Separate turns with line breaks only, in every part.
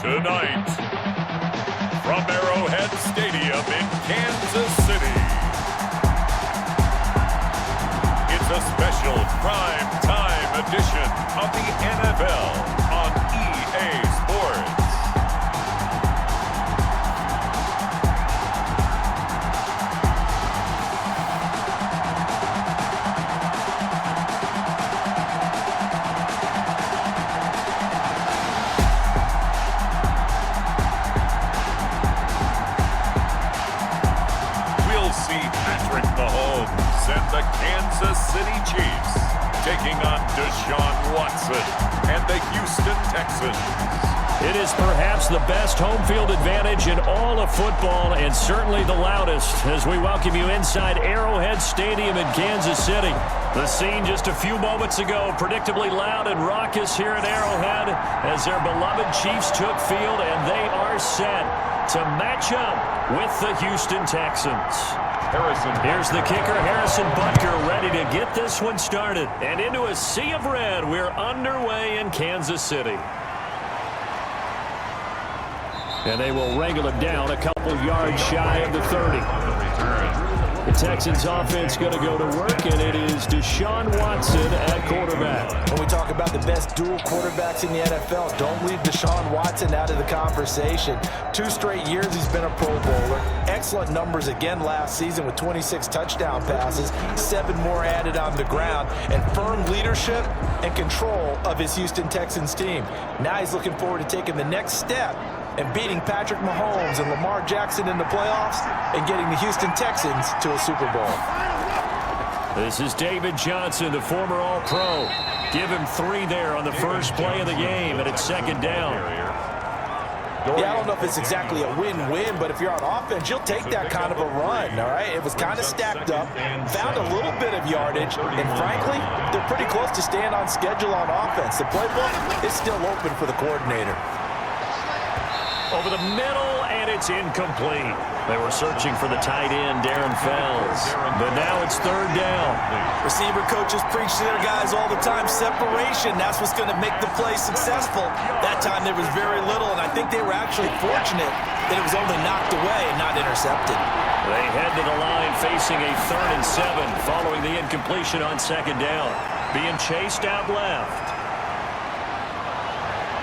Tonight, from Arrowhead Stadium in Kansas City, it's a special prime time edition of the NFL on EA Sports. Mahomes and the Kansas City Chiefs taking on Deshaun Watson and the Houston Texans.
It is perhaps the best home field advantage in all of football, and certainly the loudest, as we welcome you inside Arrowhead Stadium in Kansas City. The scene just a few moments ago, predictably loud and raucous here at Arrowhead as their beloved Chiefs took field, and they are set to match up with the Houston Texans. Here's the kicker, Harrison Butker, ready to get this one started. And into a sea of red, we're underway in Kansas City. And they will wrangle it down a couple yards shy of the 30. The Texans offense going to go to work, and it is Deshaun Watson at quarterback.
When we talk about the best dual quarterbacks in the NFL, don't leave Deshaun Watson out of the conversation. 2 straight years he's been a Pro Bowler. Excellent numbers again last season with 26 touchdown passes, 7 more added on the ground, and firm leadership and control of his Houston Texans team. Now he's looking forward to taking the next step and beating Patrick Mahomes and Lamar Jackson in the playoffs and getting the Houston Texans to a Super Bowl.
This is David Johnson, the former All-Pro. Give him 3 there on the first play of the game, and it's second down.
Yeah, I don't know if it's exactly a win-win, but if you're on offense, you'll take that kind of a run, all right? It was kind of stacked up, found a little bit of yardage, and frankly, they're pretty close to staying on schedule on offense. The playbook is still open for the coordinator.
Over the middle, and it's incomplete. They were searching for the tight end, Darren Fells, but now it's third down.
Receiver coaches preach to their guys all the time, separation. That's what's going to make the play successful. That time there was very little, and I think they were actually fortunate that it was only knocked away and not intercepted.
They head to the line facing a 3rd and 7 following the incompletion on second down. Being chased out left.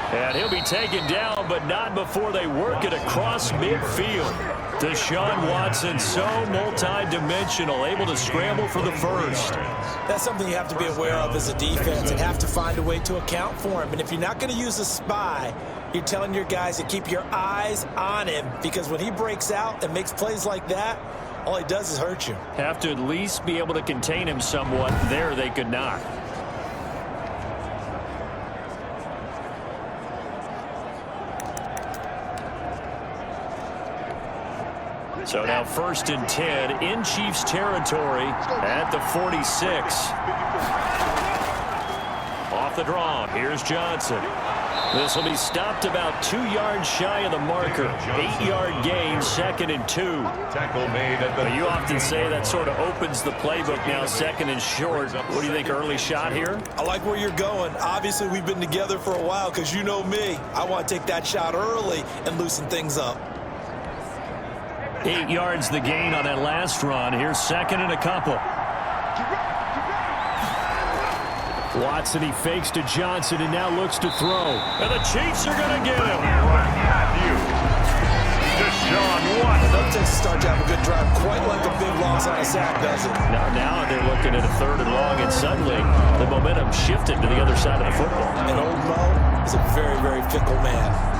And he'll be taken down, but not before they work it across midfield. Deshaun Watson, so multi-dimensional, able to scramble for the first.
That's something you have to be aware of as a defense and have to find a way to account for him. And if you're not going to use a spy, you're telling your guys to keep your eyes on him, because when he breaks out and makes plays like that, all he does is hurt you.
Have to at least be able to contain him somewhat. There they could not. So now 1st and 10 in Chiefs territory at the 46. Off the draw, here's Johnson. This will be stopped about 2 yards shy of the marker. 8-yard gain, 2nd and 2.
Tackle made at the...
You often say that sort of opens the playbook now, 2nd and short. What do you think, early shot here?
I like where you're going. Obviously, we've been together for a while because you know me. I want to take that shot early and loosen things up.
8 yards the gain on that last run. Here's 2nd and a couple. Watson, he fakes to Johnson and now looks to throw. And the Chiefs are going to get him.
Deshaun Watson.
That takes a start to have a good drive, quite like a big loss on a sack, does it?
Now they're looking at a 3rd and long, and suddenly the momentum shifted to the other side of the football.
And old Mo is a very, very fickle man.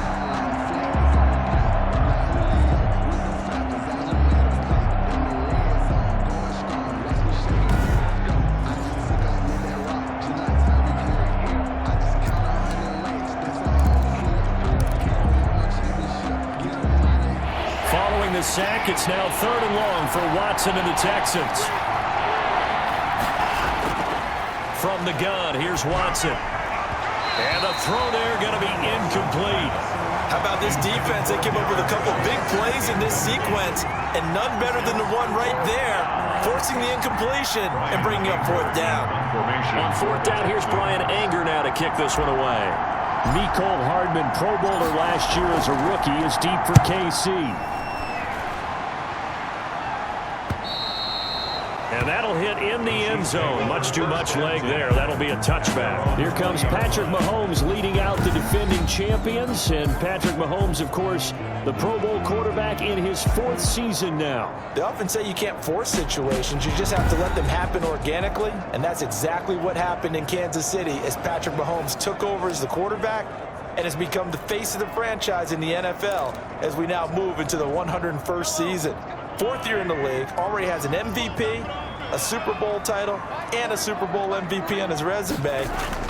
The sack, it's now 3rd and long for Watson and the Texans. From the gun, here's Watson. And the throw there going to be incomplete.
How about this defense? They came up with a couple big plays in this sequence, and none better than the one right there, forcing the incompletion and bringing up 4th down.
On 4th down, here's Brian Anger now to kick this one away. Mecole Hardman, Pro Bowler last year as a rookie, is deep for KC. And that'll hit in the end zone. Much too much leg there. That'll be a touchback. Here comes Patrick Mahomes leading out the defending champions. And Patrick Mahomes, of course, the Pro Bowl quarterback in his 4th season now.
They often say you can't force situations. You just have to let them happen organically. And that's exactly what happened in Kansas City as Patrick Mahomes took over as the quarterback and has become the face of the franchise in the NFL as we now move into the 101st season. 4th year in the league, already has an MVP, a Super Bowl title, and a Super Bowl MVP on his resume.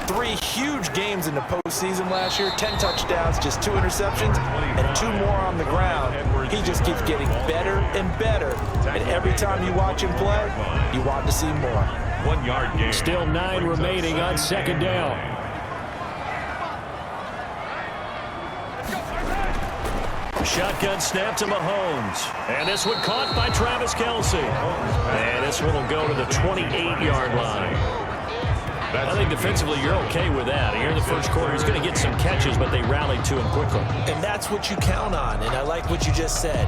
3 huge games in the postseason last year, 10 touchdowns, just 2 interceptions, and 2 more on the ground. He just keeps getting better and better, and every time you watch him play, you want to see more.
1 yard gain.
Still 9 remaining on 2nd down. Shotgun snap to Mahomes. And this one caught by Travis Kelce. And this one will go to the 28-yard line. I think defensively you're okay with that. Here in the first quarter, he's going to get some catches, but they rallied to him quickly.
And that's what you count on, and I like what you just said.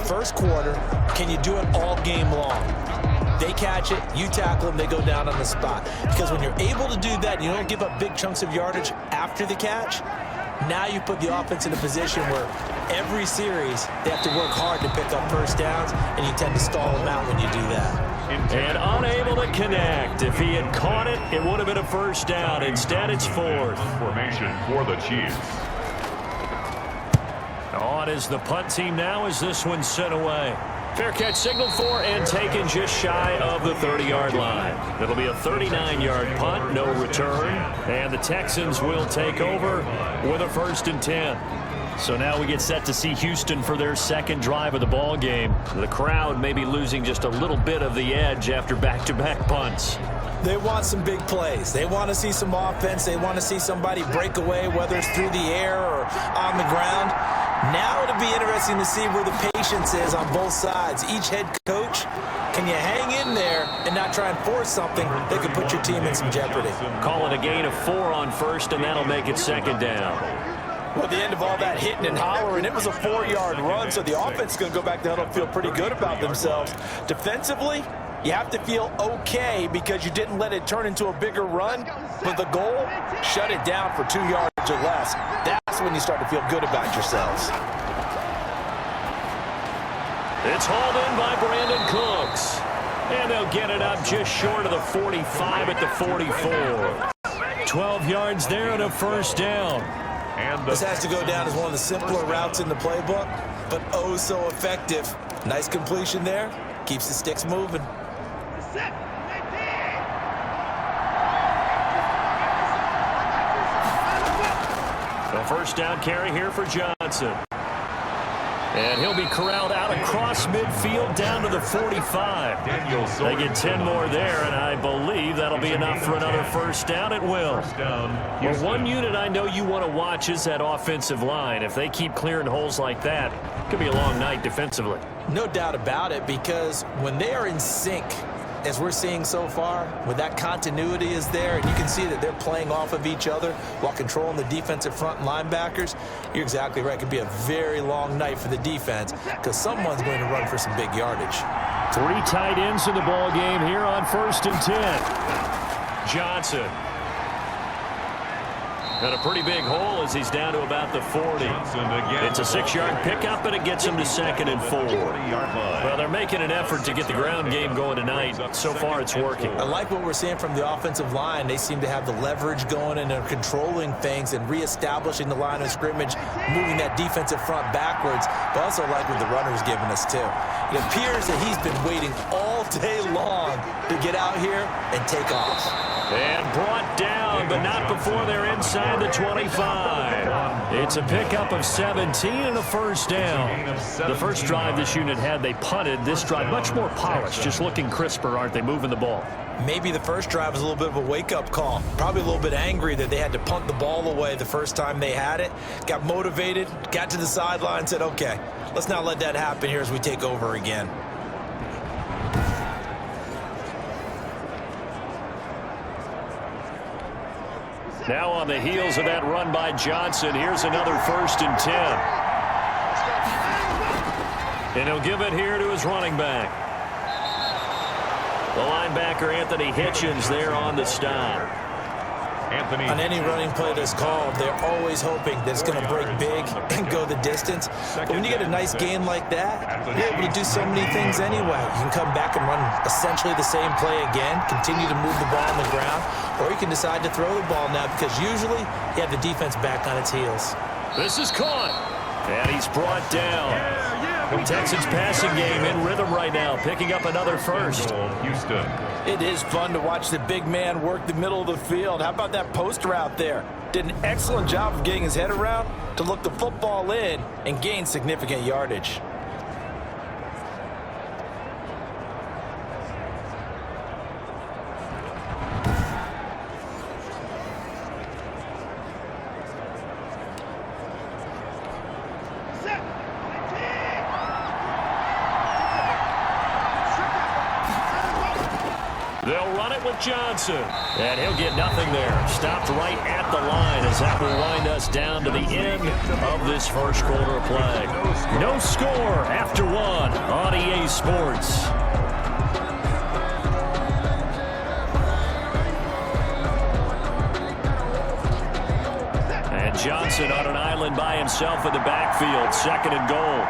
First quarter, can you do it all game long? They catch it, you tackle them, they go down on the spot. Because when you're able to do that, you don't give up big chunks of yardage after the catch. Now you put the offense in a position where every series they have to work hard to pick up first downs, and you tend to stall them out when you do that.
And unable to connect. If he had caught it, it would have been a first down. Instead, it's 4th.
Formation for the Chiefs.
On is the punt team now as this one's sent away. Fair catch signaled for and taken just shy of the 30-yard line. It'll be a 39-yard punt, no return. And the Texans will take over with a 1st and 10. So now we get set to see Houston for their 2nd drive of the ball game. The crowd may be losing just a little bit of the edge after back-to-back punts.
They want some big plays. They want to see some offense. They want to see somebody break away, whether it's through the air or on the ground. Now it'll be interesting to see where the patience is on both sides. Each head coach, can you hang in there and not try and force something that could put your team in some jeopardy?
Call it a gain of 4 on 1st, and that'll make it 2nd down.
Well, at the end of all that hitting and hollering, it was a 4-yard run, so the offense is going to go back to huddle and feel pretty good about themselves. Defensively, you have to feel okay because you didn't let it turn into a bigger run, but the goal, shut it down for 2 yards or less. That's when you start to feel good about yourselves.
It's hauled in by Brandon Cooks. And they'll get it up just short of the 45 at the 44. 12 yards there and a first down.
This has to go down as one of the simpler routes in the playbook, but oh so effective. Nice completion there. Keeps the sticks moving.
The first down carry here for Johnson. And he'll be corralled out across midfield down to the 45. They get 10 more there, and I believe that'll be enough for another first down. It will. Well, one unit I know you want to watch is that offensive line. If they keep clearing holes like that, it could be a long night defensively.
No doubt about it, because when they are in sync, as we're seeing so far, when that continuity is there, and you can see that they're playing off of each other while controlling the defensive front linebackers, you're exactly right. It could be a very long night for the defense because someone's going to run for some big yardage.
3 tight ends in the ball game here on 1st and 10. Johnson. And a pretty big hole as he's down to about the 40. It's a 6-yard pickup, but it gets him to 2nd and 4. Well, they're making an effort to get the ground game going tonight. So far, it's working.
I like what we're seeing from the offensive line. They seem to have the leverage going and they're controlling things and reestablishing the line of scrimmage, moving that defensive front backwards. But also like what the runner's giving us, too. It appears that he's been waiting all day long to get out here and take off.
And brought down, but not before they're inside the 25. It's a pickup of 17 and a first down. The first drive this unit had, they punted. This drive, much more polished, just looking crisper, aren't they, moving the ball?
Maybe the first drive was a little bit of a wake-up call. Probably a little bit angry that they had to punt the ball away the first time they had it. Got motivated, got to the sideline, said, okay, let's not let that happen here as we take over again.
Now on the heels of that run by Johnson, here's another 1st and 10. And he'll give it here to his running back. The linebacker, Anthony Hitchens, there on the stop.
On any running play that's called, they're always hoping that it's going to break big and go the distance. But when you get a nice gain like that, you're able to do so many things anyway. You can come back and run essentially the same play again, continue to move the ball on the ground, or you can decide to throw the ball now because usually you have the defense back on its heels.
This is caught, and he's brought down. The Texans passing game in rhythm right now, picking up another 1st.
Houston.
It is fun to watch the big man work the middle of the field. How about that post route there? Did an excellent job of getting his head around to look the football in and gain significant yardage.
They'll run it with Johnson, and he'll get nothing there. Stopped right at the line as that will wind us down to the end of this first quarter of play. No score after 1 on EA Sports. And Johnson on an island by himself in the backfield, 2nd and goal.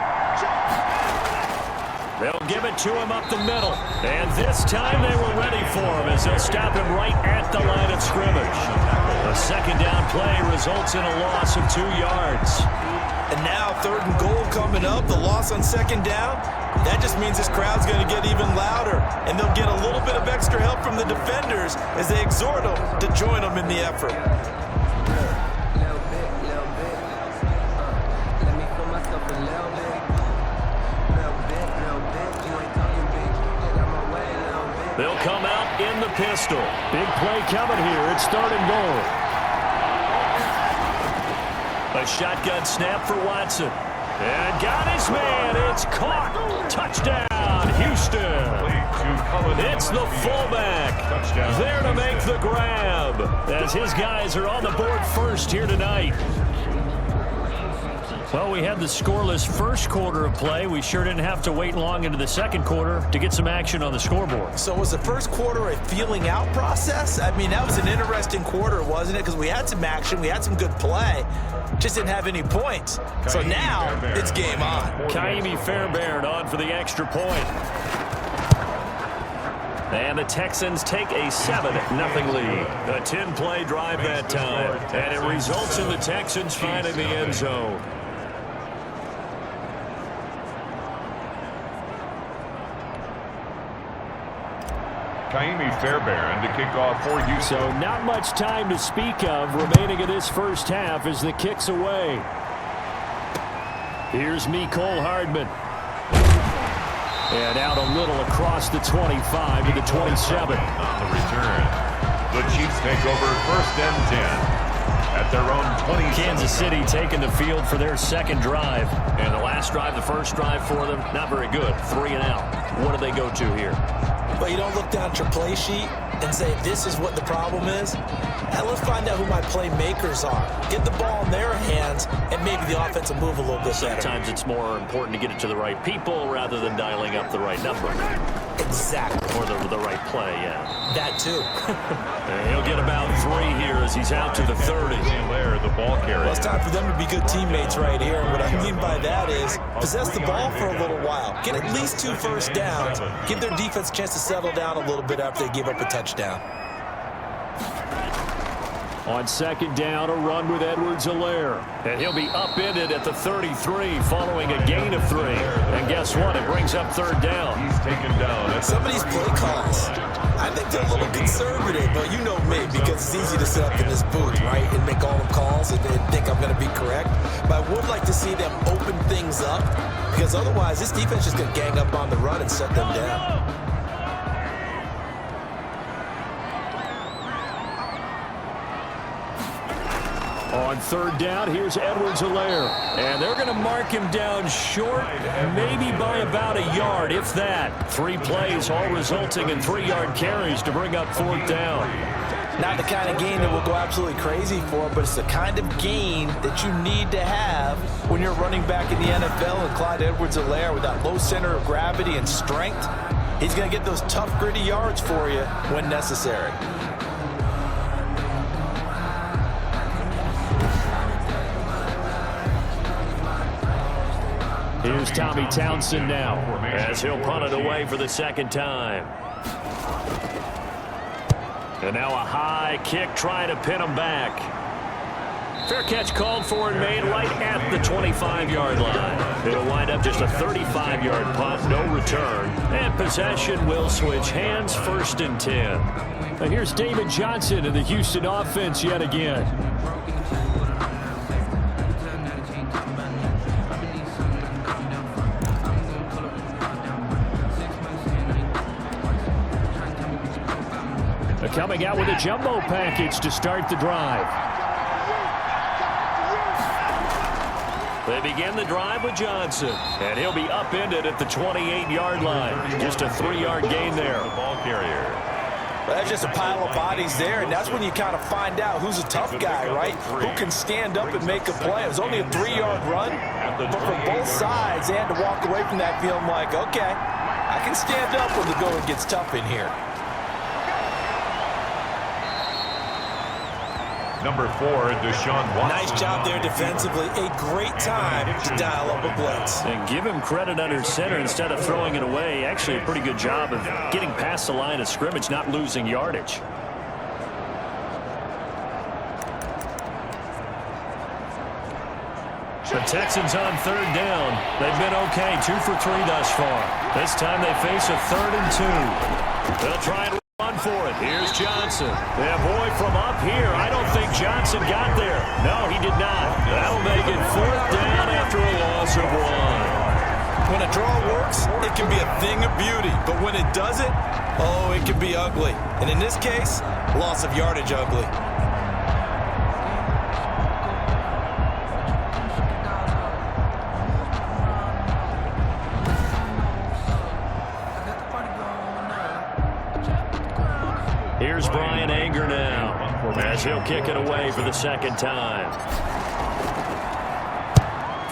They'll give it to him up the middle. And this time they were ready for him as they'll stop him right at the line of scrimmage. A 2nd down play results in a loss of 2 yards.
And now 3rd and goal coming up. The loss on 2nd down. That just means this crowd's going to get even louder. And they'll get a little bit of extra help from the defenders as they exhort them to join them in the effort.
They'll come out in the pistol. Big play coming here. It's 3rd and goal. A shotgun snap for Watson. And got his man. It's caught. Touchdown, Houston. It's the fullback there to make the grab as his guys are on the board first here tonight. Well, we had the scoreless first quarter of play. We sure didn't have to wait long into the second quarter to get some action on the scoreboard.
So was the first quarter a feeling out process? I mean, that was an interesting quarter, wasn't it? Because we had some action, we had some good play, just didn't have any points. So now it's game on.
Kaimi Fairbairn on for the extra point. And the Texans take a 7-0 lead. A 10-play drive that time. And it results in the Texans finding the end zone.
Kaimi Fairbairn to kick off for Houston.
So not much time to speak of remaining in this first half as the kick's away. Here's Mecole Hardman. And out a little across the 25 to the 27.
On the return, the Chiefs take over 1st and 10 at their own 20.
Kansas City taking the field for their second drive. And the last drive, the first drive for them, not very good. 3 and out. What do they go to here?
But you don't look down at your play sheet and say, this is what the problem is. Now let's find out who my playmakers are. Get the ball in their hands, and maybe the offense will move a little bit better.
Sometimes it's more important to get it to the right people rather than dialing up the right number.
Exactly.
Or the right play, yeah.
That too.
And he'll get about 3 here as he's out to the 30.
The ball carrier.
Well, it's time for them to be good teammates right here. And what I mean by that is possess the ball for a little while. Get at least 2 first downs. Give their defense a chance to settle down a little bit after they give up a touchdown.
On 2nd down, a run with Edwards-Helaire. And he'll be upended at the 33 following a gain of 3. And guess what? It brings up 3rd down.
He's taken down.
Some of these play calls, I think they're a little conservative, but you know me, because it's easy to sit up in this booth, right, and make all the calls and think I'm going to be correct. But I would like to see them open things up, because otherwise this defense is just going to gang up on the run and shut them down.
On 3rd down, here's Edwards-Helaire. And they're going to mark him down short, maybe by about a yard, if that. 3 plays, all resulting in 3-yard carries to bring up 4th down.
Not the kind of gain that will go absolutely crazy for, but it's the kind of gain that you need to have when you're running back in the NFL. And Clyde Edwards-Helaire, with that low center of gravity and strength, he's going to get those tough, gritty yards for you when necessary.
Here's Tommy Townsend now, as he'll punt it away for the second time. And now a high kick trying to pin him back. Fair catch called for and made right at the 25-yard line. It'll wind up just a 35-yard punt, no return. And possession will switch hands, 1st and 10. Now here's David Johnson in the Houston offense yet again. Coming out with a jumbo package to start the drive. They begin the drive with Johnson, and he'll be upended at the 28-yard line. Just a 3-yard gain there. The ball carrier.
Well, that's just a pile of bodies there, and that's when you kind of find out who's a tough guy, right? Who can stand up and make a play. It was only a 3-yard run, but for both sides, they had to walk away from that feeling like, okay, I can stand up when the going gets tough in here.
Number 4, Deshaun Watson.
Nice job there defensively. A great time to dial up a blitz.
And give him credit under center instead of throwing it away. Actually a pretty good job of getting past the line of scrimmage, not losing yardage. The Texans on 3rd down. They've been okay, 2 for 3 thus far. This time they face a 3rd and 2. They'll try and run for it. Here's Johnson. Yeah, boy, from up here, I don't think Johnson got there. No, he did not. That'll make it 4th down after a loss of 1.
When a draw works, it can be a thing of beauty. But when it doesn't, oh, it can be ugly. And in this case, loss of yardage ugly.
Here's Brian Anger now, as he'll kick it away for the second time.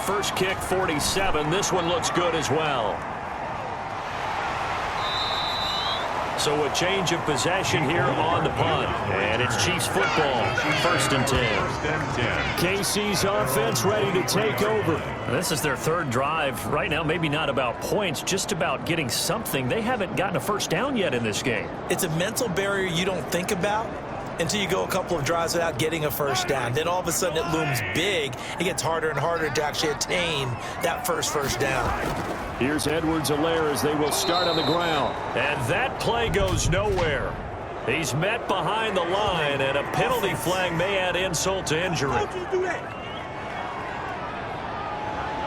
First kick, 47. This one looks good as well. So a change of possession here on the punt. And it's Chiefs football, 1st and 10. KC's offense ready to take over. This is their 3rd drive. Right now, maybe not about points, just about getting something. They haven't gotten a first down yet in this game.
It's a mental barrier you don't think about until you go a couple of drives without getting a first down. Then all of a sudden it looms big. It gets harder and harder to actually attain that first down.
Here's Edwards-Helaire as they will start on the ground. And that play goes nowhere. He's met behind the line, and a penalty flag may add insult to injury.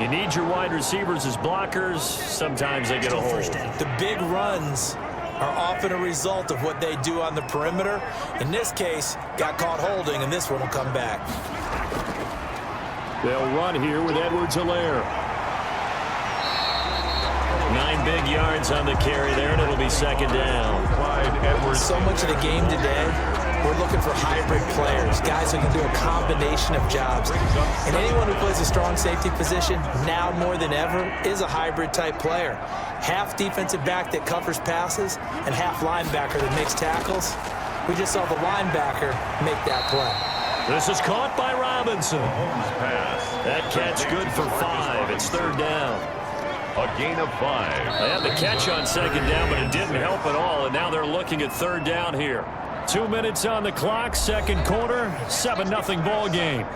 You need your wide receivers as blockers. Sometimes they get a hold.
The big runs are often a result of what they do on the perimeter. In this case, got caught holding, and this one will come back.
They'll run here with Edwards-Helaire. 9 big yards on the carry there, and it'll be 2nd down.
So much of the game today, we're looking for hybrid players, guys who can do a combination of jobs. And anyone who plays a strong safety position, now more than ever, is a hybrid type player. Half defensive back that covers passes and half linebacker that makes tackles. We just saw the linebacker make that play.
This is caught by Robinson. That catch good for 5. It's 3rd down.
A gain of 5.
They had the catch on 2nd down, but it didn't help at all, and now they're looking at 3rd down here. 2 minutes on the clock, 2nd quarter, 7-0 ball game.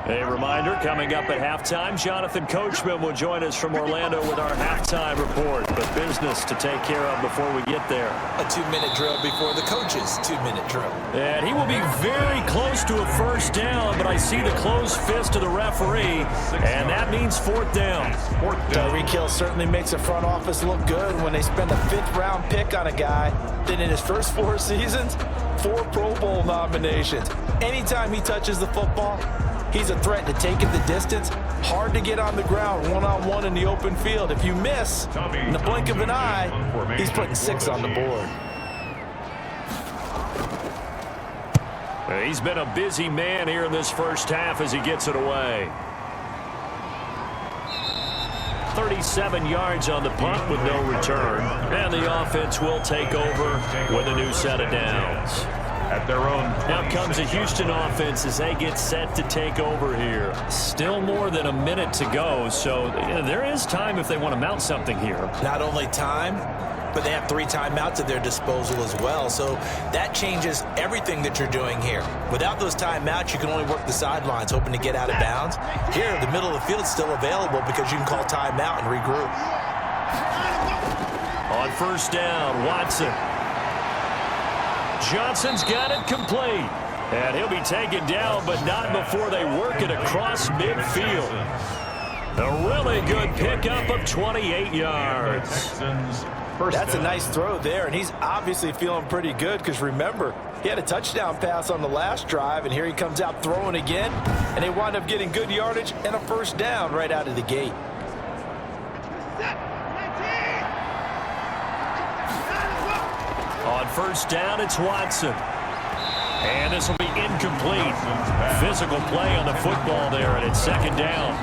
A reminder, coming up at halftime, Jonathan Coachman will join us from Orlando with our halftime report. But business to take care of before we get there.
A 2-minute drill before the coach's 2-minute drill.
And he will be very close to a first down, but I see the closed fist of the referee, and that means 4th down.
Tyreek Hill certainly makes the front office look good when they spend a 5th-round pick on a guy. Then in his first 4 seasons, 4 Pro Bowl nominations. Anytime he touches the football, He's a threat to take it the distance. Hard to get on the ground one-on-one in the open field. If you miss, in the blink of an eye, he's putting 6 on the board.
He's been a busy man here in this first half as he gets it away. 37 yards on the punt with no return. And the offense will take over with a new set of downs.
At their own.
Now comes the Houston offense as they get set to take over here. Still more than a minute to go, so there is time if they want to mount something here.
Not only time, but they have 3 timeouts at their disposal as well, so that changes everything that you're doing here. Without those timeouts, you can only work the sidelines, hoping to get out of bounds. Here, the middle of the field is still available because you can call timeout and regroup.
On first down, Watson. Johnson's got it complete. And he'll be taken down, but not before they work it across midfield. A really good pickup of 28 yards.
That's a nice throw there, and he's obviously feeling pretty good because, remember, he had a touchdown pass on the last drive, and here he comes out throwing again, and they wind up getting good yardage and a first down right out of the gate.
On first down, it's Watson. And this will be incomplete. Physical play on the football there, and it's second down.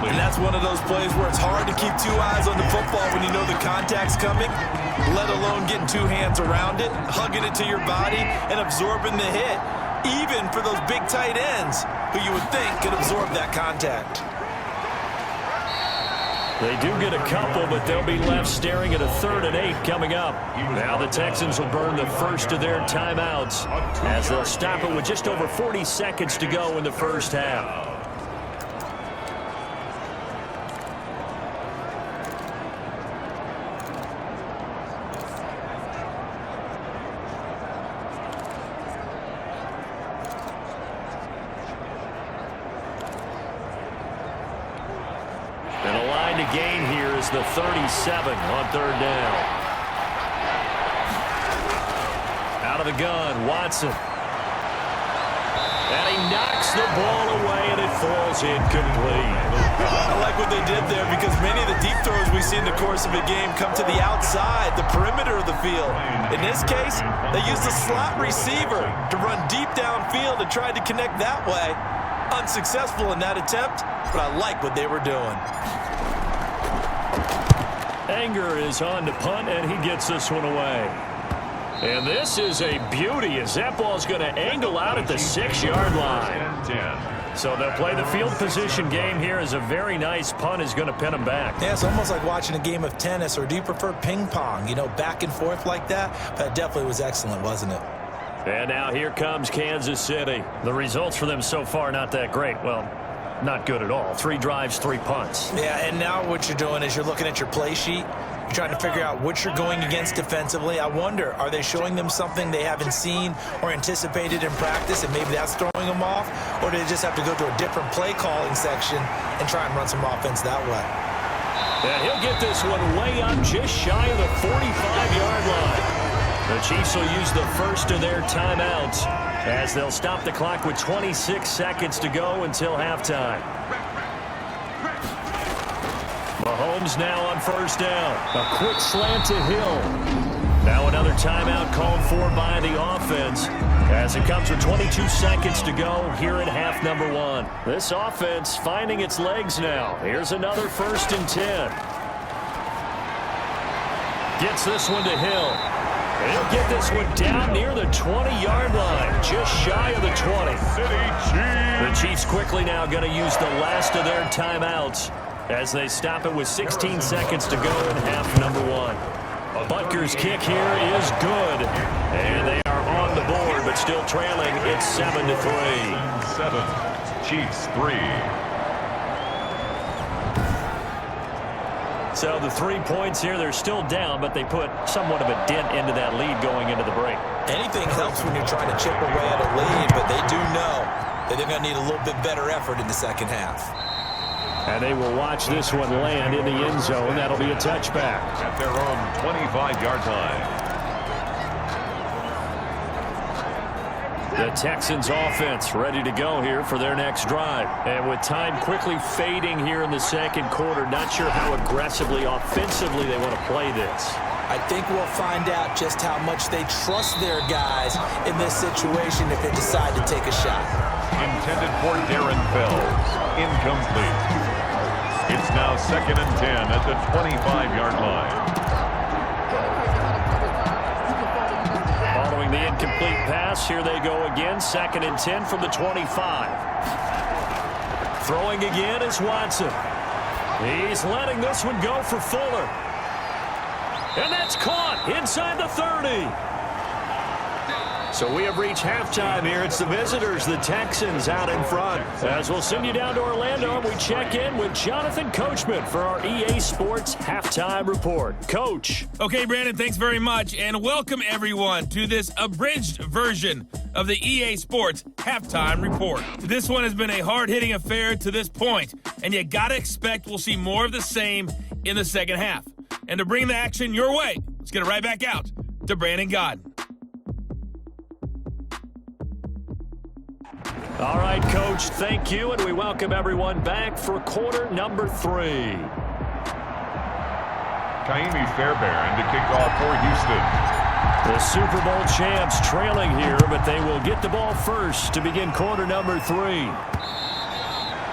And that's one of those plays where it's hard to keep 2 eyes on the football when you know the contact's coming, let alone getting 2 hands around it, hugging it to your body, and absorbing the hit, even for those big tight ends who you would think could absorb that contact.
They do get a couple, but they'll be left staring at a 3rd and 8 coming up. Now the Texans will burn the first of their timeouts as they'll stop it with just over 40 seconds to go in the first half. And the line to gain here is the 37 on 3rd down. Out of the gun, Watson. And he knocks the ball away, and it falls incomplete.
I like what they did there because many of the deep throws we see in the course of a game come to the outside, the perimeter of the field. In this case, they used the slot receiver to run deep downfield and tried to connect that way. Unsuccessful in that attempt, but I like what they were doing.
Anger is on to punt, and he gets this one away. And this is a beauty as that ball's going to angle out at the 6-yard line. So they'll play the field position game here as a very nice punt is going to pin them back.
Yeah, it's almost like watching a game of tennis, or do you prefer ping pong? You know, back and forth like that? That definitely was excellent, wasn't it?
And now here comes Kansas City. The results for them so far not that great. Well, not good at all. 3 drives, 3 punts.
Yeah, and now what you're doing is you're looking at your play sheet. You're trying to figure out what you're going against defensively. I wonder, are they showing them something they haven't seen or anticipated in practice, and maybe that's throwing them off? Or do they just have to go to a different play calling section and try and run some offense that way?
And he'll get this one way up just shy of the 45-yard line. The Chiefs will use the first of their timeouts as they'll stop the clock with 26 seconds to go until halftime. Mahomes now on first down. A quick slant to Hill. Now another timeout called for by the offense as it comes with 22 seconds to go here in half number 1. This offense finding its legs now. Here's another 1st and 10. Gets this one to Hill. He'll get this one down near the 20-yard line, just shy of the 20. The Chiefs quickly now going to use the last of their timeouts as they stop it with 16 seconds to go in half number 1. Butker's kick here is good, and they are on the board, but still trailing. It's 7-3.
7, Chiefs 3.
So the 3 points here, they're still down, but they put somewhat of a dent into that lead going into the break.
Anything helps when you're trying to chip away at a lead, but they do know that they're going to need a little bit better effort in the second half.
And they will watch this one land in the end zone. That'll be a touchback.
At their own 25-yard line.
The Texans offense ready to go here for their next drive. And with time quickly fading here in the second quarter, not sure how aggressively, offensively they want to play this.
I think we'll find out just how much they trust their guys in this situation if they decide to take a shot.
Intended for Darren Fells. Incomplete. It's now 2nd and 10 at the 25-yard line.
Following the incomplete pass, here they go again. 2nd and 10 from the 25. Throwing again is Watson. He's letting this one go for Fuller. And that's caught inside the 30. So we have reached halftime here. It's the visitors, the Texans, out in front. As we'll send you down to Orlando, we check in with Jonathan Coachman for our EA Sports Halftime Report. Coach.
Okay, Brandon, thanks very much. And welcome, everyone, to this abridged version of the EA Sports Halftime Report. This one has been a hard-hitting affair to this point, and you got to expect we'll see more of the same in the second half. And to bring the action your way, let's get it right back out to Brandon Godden.
All right, Coach, thank you, and we welcome everyone back for quarter number 3.
Kaimi Fairbairn to kick off for Houston.
The Super Bowl champs trailing here, but they will get the ball first to begin quarter number 3.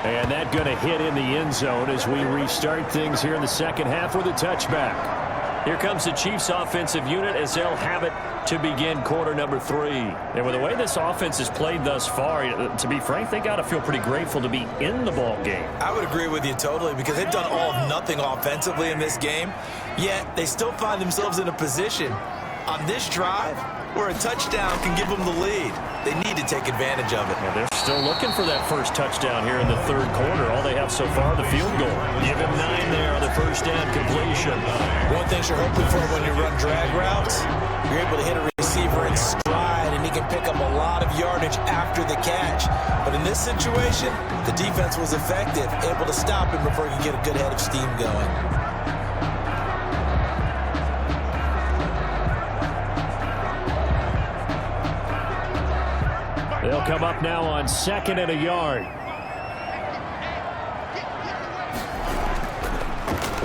And that going to hit in the end zone as we restart things here in the second half with a touchback. Here comes the Chiefs offensive unit as they'll have it to begin quarter number 3. And with the way this offense has played thus far, to be frank, they got to feel pretty grateful to be in the ball game.
I would agree with you totally because they've done all of nothing offensively in this game, yet they still find themselves in a position on this drive where a touchdown can give them the lead. They need to take advantage of it.
Yeah, they're still looking for that first touchdown here in the third quarter. All they have so far, the field goal. Give him 9 there on the first down completion.
One thing you're hoping for when you run drag routes, you're able to hit a receiver in stride, and he can pick up a lot of yardage after the catch. But in this situation, the defense was effective, able to stop him before he could get a good head of steam going.
They'll come up now on 2nd and a yard.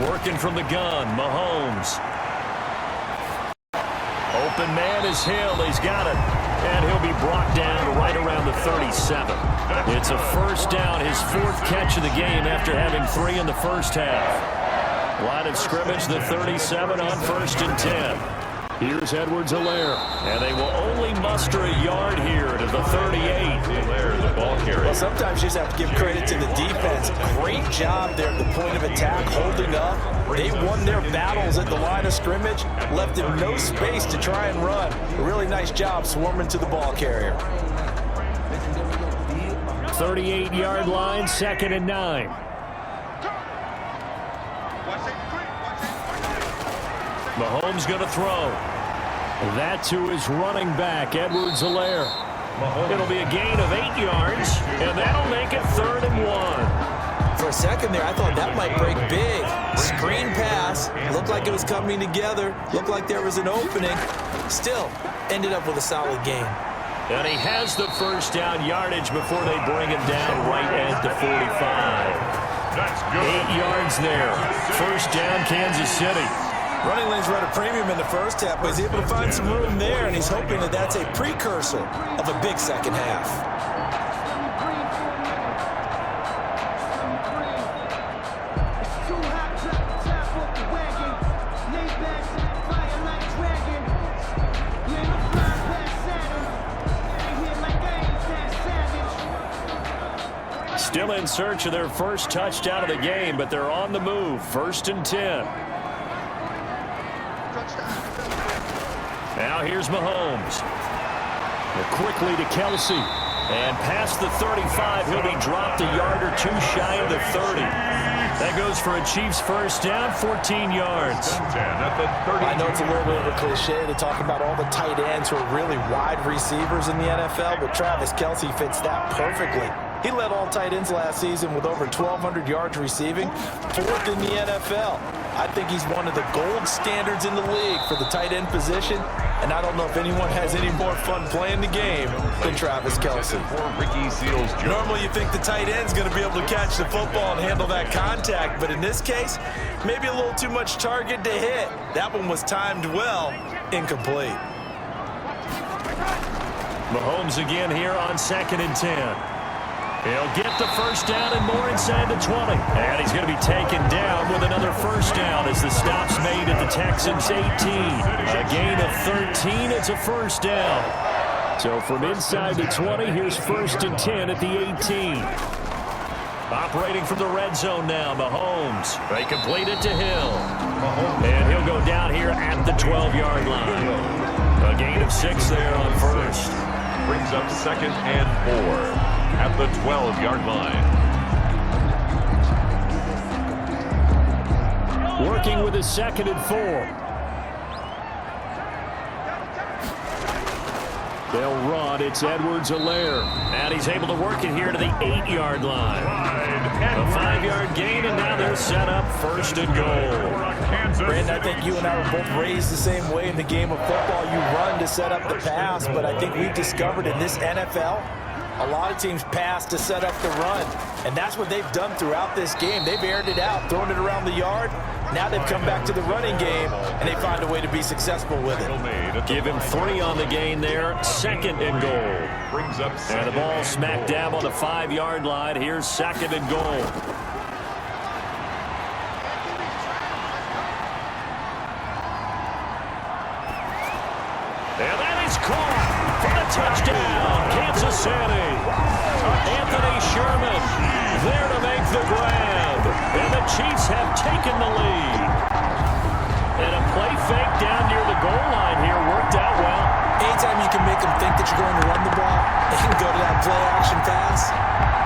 Working from the gun, Mahomes. Open man is Hill. He's got it. And he'll be brought down right around the 37. It's a first down, his 4th catch of the game after having 3 in the first half. Line of scrimmage, the 37 on 1st and 10. Here's Edwards-Helaire, and they will only muster a yard here to the 38.
Helaire, the ball carrier.
Well, sometimes you just have to give credit to the defense. Great job there at the point of attack, holding up. They won their battles at the line of scrimmage, left them no space to try and run. A really nice job swarming to the ball carrier.
38-yard line, 2nd and 9. Mahomes going to throw. That to his running back, Edwards-Helaire. It'll be a gain of 8 yards, and that'll make it 3rd and 1.
For a second there, I thought that might break big. Screen pass, looked like it was coming together, looked like there was an opening. Still, ended up with a solid game.
And he has the first down yardage before they bring him down right at the 45.
That's good.
8 yards there. First down, Kansas City.
Running lanes run a premium in the first half, but he's able to find some room there, and he's hoping that that's a precursor of a big second half.
Still in search of their first touchdown of the game, but they're on the move. 1st and 10. Now here's Mahomes. Quickly to Kelsey. And past the 35, he'll be dropped a yard or 2 shy of the 30. That goes for a Chiefs first down, 14 yards.
I know it's a little bit of a cliche to talk about all the tight ends who are really wide receivers in the NFL, but Travis Kelsey fits that perfectly. He led all tight ends last season with over 1,200 yards receiving, 4th in the NFL. I think he's one of the gold standards in the league for the tight end position. And I don't know if anyone has any more fun playing the game than Travis Kelce. Normally you think the tight end's going to be able to catch the football and handle that contact, but in this case, maybe a little too much target to hit. That one was timed well, incomplete.
Mahomes again here on 2nd and 10. He'll get the first down and more inside the 20. And he's going to be taken down with another first down as the stop's made at the Texans' 18. A gain of 13. It's a first down. So from inside the 20, here's 1st and 10 at the 18. Operating from the red zone now, Mahomes. They complete it to Hill. And he'll go down here at the 12-yard line. A gain of 6 there on first.
Brings up 2nd and 4. At the 12-yard line.
Working with his 2nd and 4. They'll run. It's Edwards-Helaire. And he's able to work it here to the 8-yard line. A 5-yard gain, and now they're set up 1st and goal.
Brandon, I think you and I were both raised the same way in the game of football. You run to set up the pass, but I think we've discovered in this NFL, a lot of teams pass to set up the run, and that's what they've done throughout this game. They've aired it out, thrown it around the yard. Now they've come back to the running game, and they find a way to be successful with it.
Give him 3 on the gain there, 2nd and goal. And the ball smack dab on the 5-yard line. Here's 2nd and goal. And that is caught for the touchdown, Kansas City. Anthony Sherman there to make the grab. And the Chiefs have taken the lead. And a play fake down near the goal line here worked out well.
Anytime you can make them think that you're going to run the ball and go to that play action pass,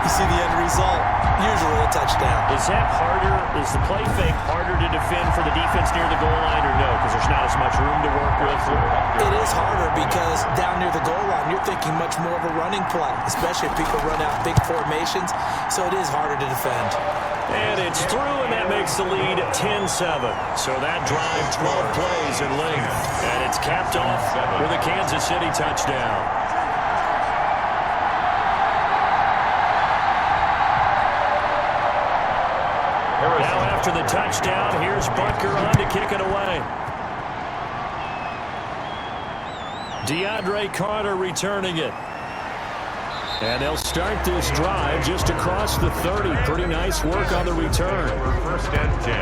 you see the end result, usually a touchdown.
Is that harder? Is the play fake harder to defend for the defense near the goal line or no? Because there's not as much room to work with.
It is harder because down near the goal line, you're thinking much more of a running play, especially if people run out big formations. So it is harder to defend.
And it's through, and that makes the lead 10-7. So that drive, 12 plays in length. And it's capped off with a Kansas City touchdown. Now after the touchdown, here's Butker on to kick it away. DeAndre Carter returning it. And they'll start this drive just across the 30. Pretty nice work on the return.
1st and 10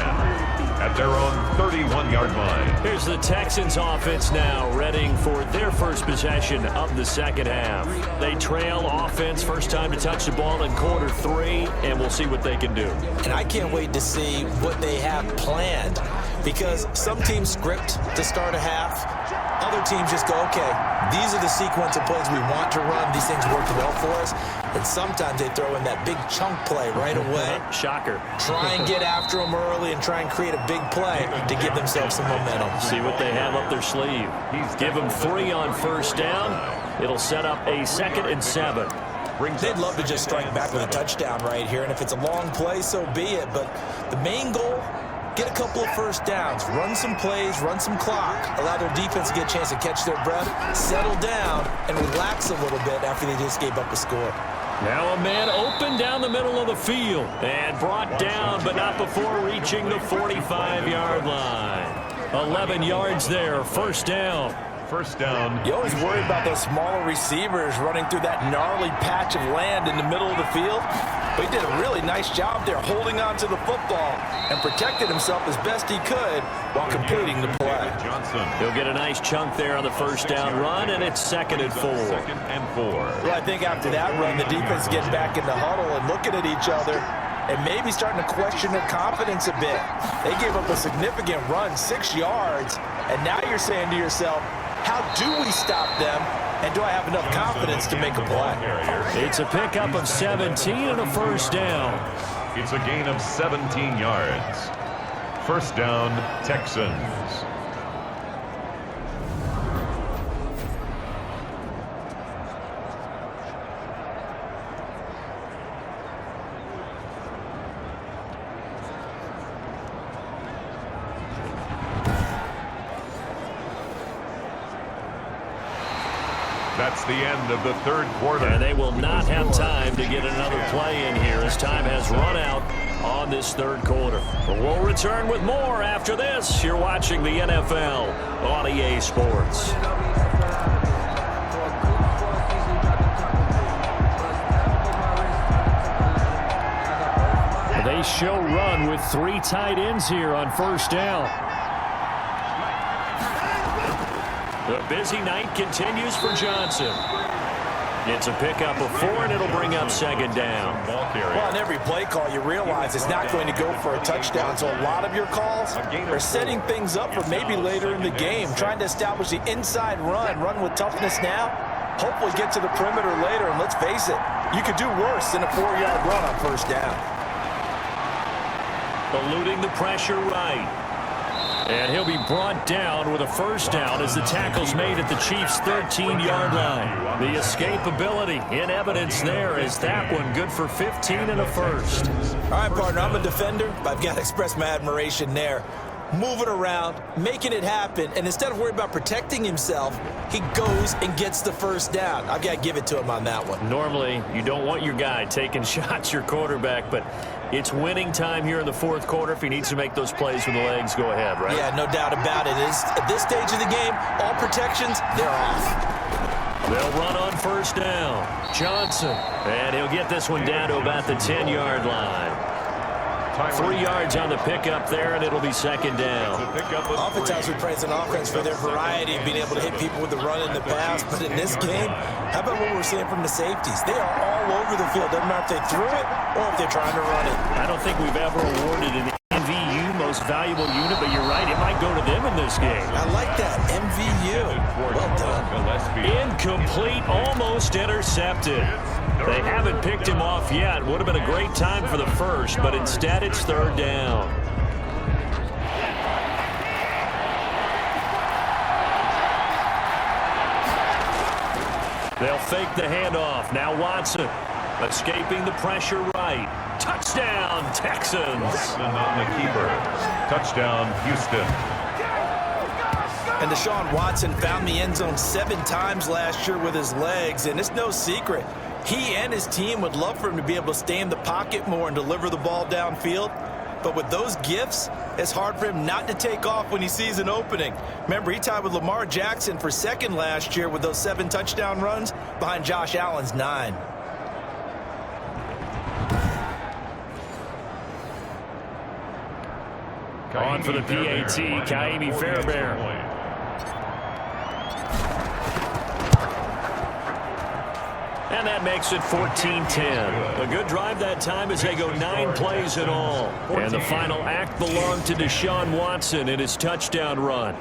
at their own 31-yard line.
Here's the Texans offense now, readying for their first possession of the 2nd half. They trail offense, first time to touch the ball in quarter 3, and we'll see what they can do.
And I can't wait to see what they have planned, because some teams script to start a half. Other teams just go, okay, these are the sequence of plays we want to run. These things worked well for us. And sometimes they throw in that big chunk play right away.
Shocker.
Try and get after them early and try and create a big play to give themselves some momentum.
See what they have up their sleeve. Give them 3 on first down. It'll set up a 2nd and 7.
They'd love to just strike back with a touchdown right here. And if it's a long play, so be it. But the main goal, get a couple of first downs, run some plays, run some clock, allow their defense to get a chance to catch their breath, settle down, and relax a little bit after they just gave up a score.
Now a man open down the middle of the field and brought down, but not before reaching the 45-yard line. 11 yards there, first down.
First down.
You always worry about those smaller receivers running through that gnarly patch of land in the middle of the field. But he did a really nice job there holding on to the football and protected himself as best he could while completing the play.
He'll get a nice chunk there on the first down run, and it's 2nd and 4.
2nd and 4.
Well, I think after that run, the defense getting back in the huddle and looking at each other and maybe starting to question their confidence a bit. They gave up a significant run, 6 yards, and now you're saying to yourself, how do we stop them? And do I have enough confidence to make a play?
It's a pickup of 17 and a first down.
It's a gain of 17 yards. First down, Texans. That's the end of the third quarter.
And they will not have time to get another play in here as time has run out on this third quarter. But we'll return with more after this. You're watching the NFL on EA Sports. They show run with 3 tight ends here on first down. The busy night continues for Johnson. It's a pickup of 4, and it'll bring up second down.
Well, on every play call, you realize it's not going to go for a touchdown. So a lot of your calls are setting things up for maybe later in the game, trying to establish the inside run with toughness now, hopefully get to the perimeter later. And let's face it, you could do worse than a 4-yard run on first down.
Eluding the pressure right. And he'll be brought down with a first down as the tackle's made at the Chiefs' 13-yard line. The escapability in evidence there is that one good for 15 and a first.
All right, partner, I'm a defender, but I've got to express my admiration there. Moving around, making it happen, and instead of worrying about protecting himself, he goes and gets the first down. I've got to give it to him on that one.
Normally, you don't want your guy taking shots, your quarterback, but it's winning time here in the fourth quarter. If he needs to make those plays with the legs, go ahead, right?
Yeah, no doubt about it. At this stage of the game, all protections, they're off.
They'll run on first down. Johnson, and he'll get this one down to about the 10-yard line. 3 yards on the pickup there, and it'll be second down.
Oftentimes we praise an offense for their variety of being able to hit people with the run and the pass, but in this game, how about what we're seeing from the safeties? They are all over the field. Doesn't matter if they threw it or if they're trying to run it.
I don't think we've ever awarded an MVU, most valuable unit, but you're right, it might go to them in this game.
I like that, MVU. Well done.
Incomplete, almost intercepted. They haven't picked him off yet. Would have been a great time for the first, but instead it's third down. They'll fake the handoff. Now Watson escaping the pressure right. Touchdown, Texans.
On the keeper. Touchdown, Houston.
And Deshaun Watson found the end zone 7 times last year with his legs, and it's no secret. He and his team would love for him to be able to stay in the pocket more and deliver the ball downfield. But with those gifts, it's hard for him not to take off when he sees an opening. Remember, he tied with Lamar Jackson for second last year with those 7 touchdown runs behind Josh Allen's 9.
On for the PAT, Kaimi Fairbairn. And that makes it 14-10. A good drive that time as they go 9 plays in all. And the final act belonged to Deshaun Watson in his touchdown run.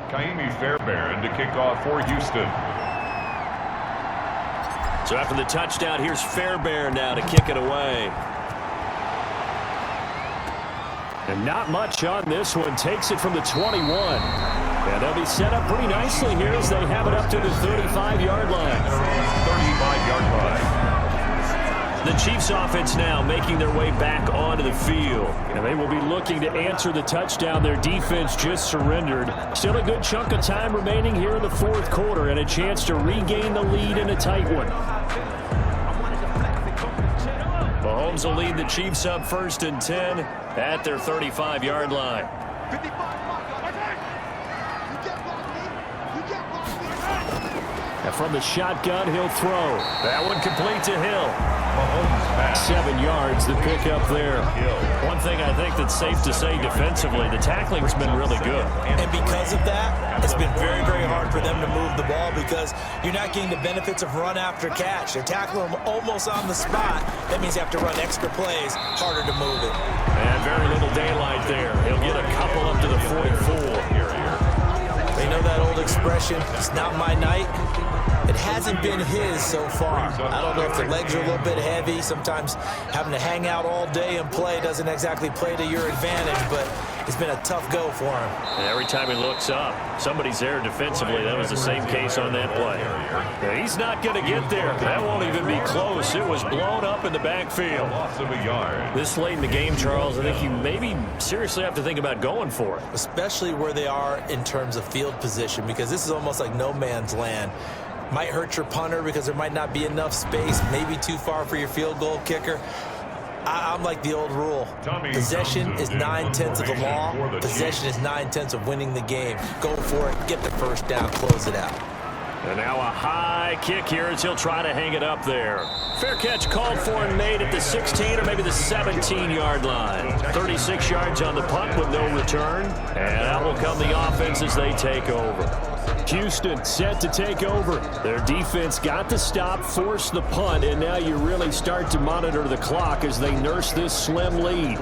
Kaimi Fairbairn to kick off for Houston.
So after the touchdown, here's Fairbairn now to kick it away. And not much on this one. Takes it from the 21. And they'll be set up pretty nicely here as they have it up to the 35-yard line.
35-yard line.
The Chiefs offense now making their way back onto the field. And they will be looking to answer the touchdown their defense just surrendered. Still a good chunk of time remaining here in the fourth quarter and a chance to regain the lead in a tight one. Mahomes will lead the Chiefs up 1st and 10 at their 35-yard line. And from the shotgun, he'll throw. That one complete to Hill. 7 yards, the pickup there. One thing I think that's safe to say defensively, the tackling's been really good.
And because of that, it's been very, very hard for them to move the ball because you're not getting the benefits of run after catch. They're tackling them almost on the spot. That means you have to run extra plays, harder to move it.
And very little daylight there. He'll get a couple up to the 44.
They know that old expression, it's not my night. It hasn't been his so far. I don't know if the legs are a little bit heavy. Sometimes having to hang out all day and play doesn't exactly play to your advantage, but it's been a tough go for him.
And every time he looks up, somebody's there defensively. That was the same case on that play. Yeah, he's not going to get there. That won't even be close. It was blown up in the backfield. This late in the game, Charles, I think you maybe seriously have to think about going for it.
Especially where they are in terms of field position, because this is almost like no man's land. Might hurt your punter because there might not be enough space, maybe too far for your field goal kicker. I'm like the old rule. Possession is 9/10 of the law. Possession is 9/10 of winning the game. Go for it. Get the first down. Close it out.
And now a high kick here as he'll try to hang it up there. Fair catch called for and made at the 16 or maybe the 17-yard line. 36 yards on the punt with no return. And out will come the offense as they take over. Houston set to take over. Their defense got the stop, forced the punt, and now you really start to monitor the clock as they nurse this slim lead.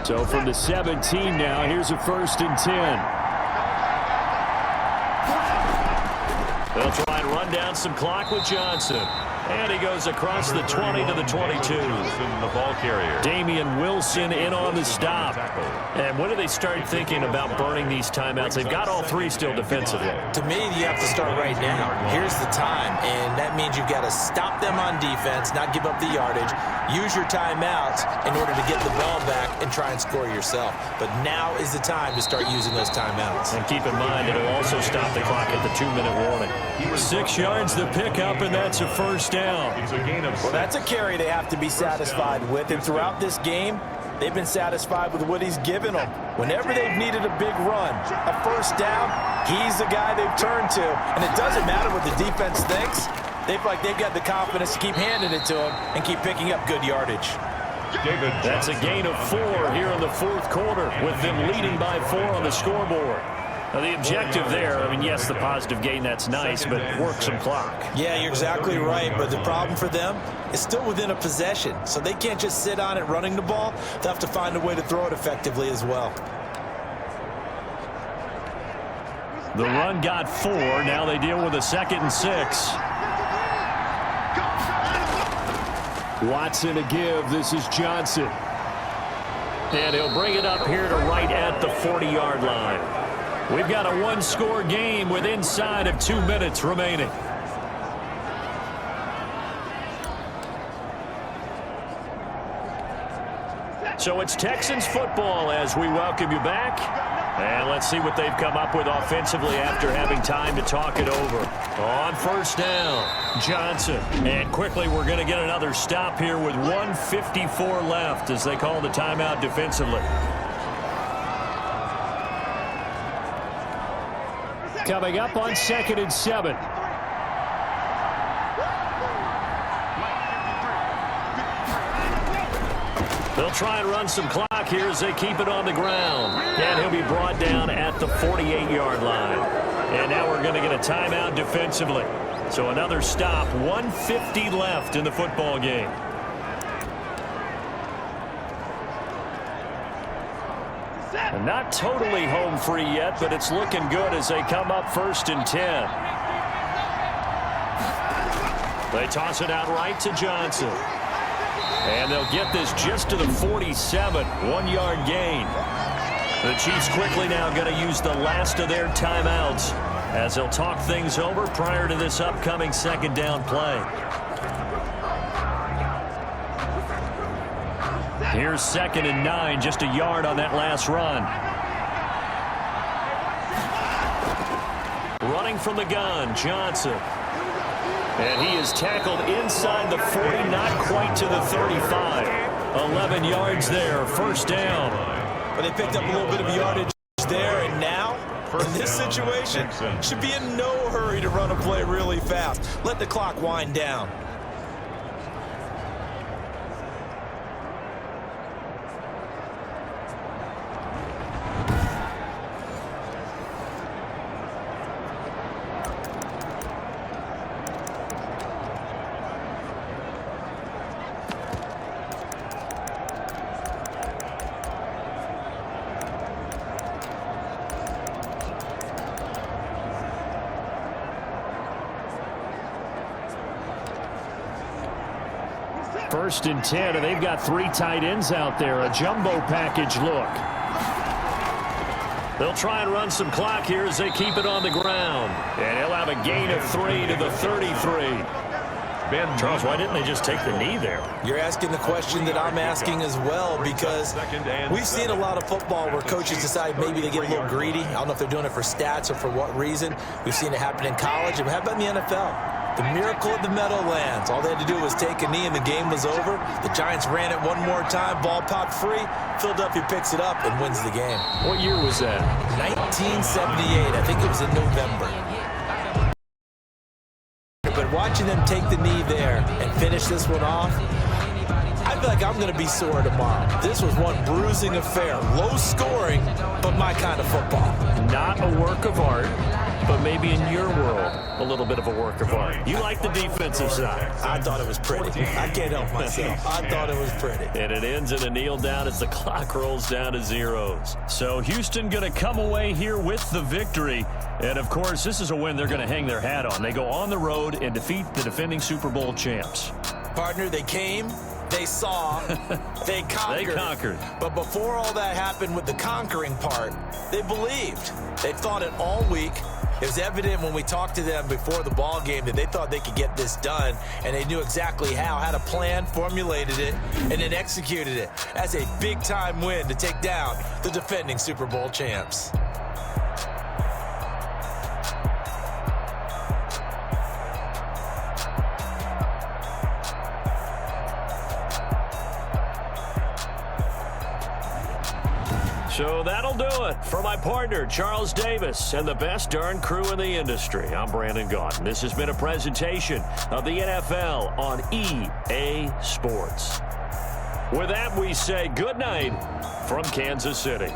So from the 17 now, here's a 1st and 10. They'll try and run down some clock with Johnson. And he goes across the 20 to the 22.
The ball carrier.
Damian Wilson in on the stop. And when do they start thinking about burning these timeouts? They've got all three still defensively.
To me, you have to start right now. Here's the time, and that means you've got to stop them on defense, not give up the yardage, use your timeouts in order to get the ball back and try and score yourself. But now is the time to start using those timeouts.
And keep in mind, it'll also stop the clock at the 2-minute warning. 6 yards the pickup, and that's a 1st down.
Well, that's a carry they have to be satisfied with, and throughout this game, they've been satisfied with what he's given them. Whenever they've needed a big run, a 1st down, he's the guy they've turned to. And it doesn't matter what the defense thinks. They've got the confidence to keep handing it to him and keep picking up good yardage.
That's a gain of 4 here in the 4th quarter with them leading by 4 on the scoreboard. Now the objective there, I mean, yes, the positive gain, that's nice, but work some clock.
Yeah, you're exactly right, but the problem for them is still within a possession, so they can't just sit on it running the ball. They'll have to find a way to throw it effectively as well.
The run got 4. Now they deal with a 2nd and 6. Watson a give. This is Johnson. And he'll bring it up here to right at the 40-yard line. We've got a 1-score game with inside of 2 minutes remaining. So it's Texans football as we welcome you back. And let's see what they've come up with offensively after having time to talk it over. On 1st down, Johnson. And quickly we're going to get another stop here with 1:54 left as they call the timeout defensively. Coming up on 2nd and 7. They'll try and run some clock here as they keep it on the ground. And he'll be brought down at the 48-yard line. And now we're going to get a timeout defensively. So another stop, 1:50 left in the football game. And not totally home free yet, but it's looking good as they come up 1st and 10. They toss it out right to Johnson. And they'll get this just to the 47, 1-yard gain. The Chiefs quickly now going to use the last of their timeouts as they'll talk things over prior to this upcoming 2nd down play. Here's 2nd and 9, just a yard on that last run. Running from the gun, Johnson. And he is tackled inside the 40, not quite to the 35. 11 yards there, 1st down.
But they picked up a little bit of yardage there, and now, in this situation, should be in no hurry to run a play really fast. Let the clock wind down.
First and 10, and they've got 3 tight ends out there. A jumbo package look. They'll try and run some clock here as they keep it on the ground. And he'll have a gain of 3 to the 33. Charles, why didn't they just take the knee there?
You're asking the question that I'm asking as well, because we've seen a lot of football where coaches decide maybe they get a little greedy. I don't know if they're doing it for stats or for what reason. We've seen it happen in college. And how about in the NFL? The miracle of the Meadowlands. All they had to do was take a knee and the game was over. The Giants ran it one more time. Ball popped free. Philadelphia picks it up and wins the game.
What year was that?
1978. I think it was in November. But watching them take the knee there and finish this one off, I feel like I'm going to be sore tomorrow. This was one bruising affair. Low scoring, but my kind of football.
Not a work of art, but maybe in your world, a little bit of a work of art. You like the defensive side.
I thought it was pretty. I can't help myself. I thought it was pretty.
And it ends in a kneel down as the clock rolls down to zeros. So Houston going to come away here with the victory. And, of course, this is a win they're going to hang their hat on. They go on the road and defeat the defending Super Bowl champs.
Partner, they came, they saw, they conquered.
They conquered.
But before all that happened with the conquering part, they believed. They thought it all week. It was evident when we talked to them before the ball game that they thought they could get this done, and they knew exactly how, had a plan, formulated it, and then executed it. That's a big-time win to take down the defending Super Bowl champs.
So that'll do it for my partner, Charles Davis, and the best darn crew in the industry. I'm Brandon Gaudin. This has been a presentation of the NFL on EA Sports. With that, we say good night from Kansas City.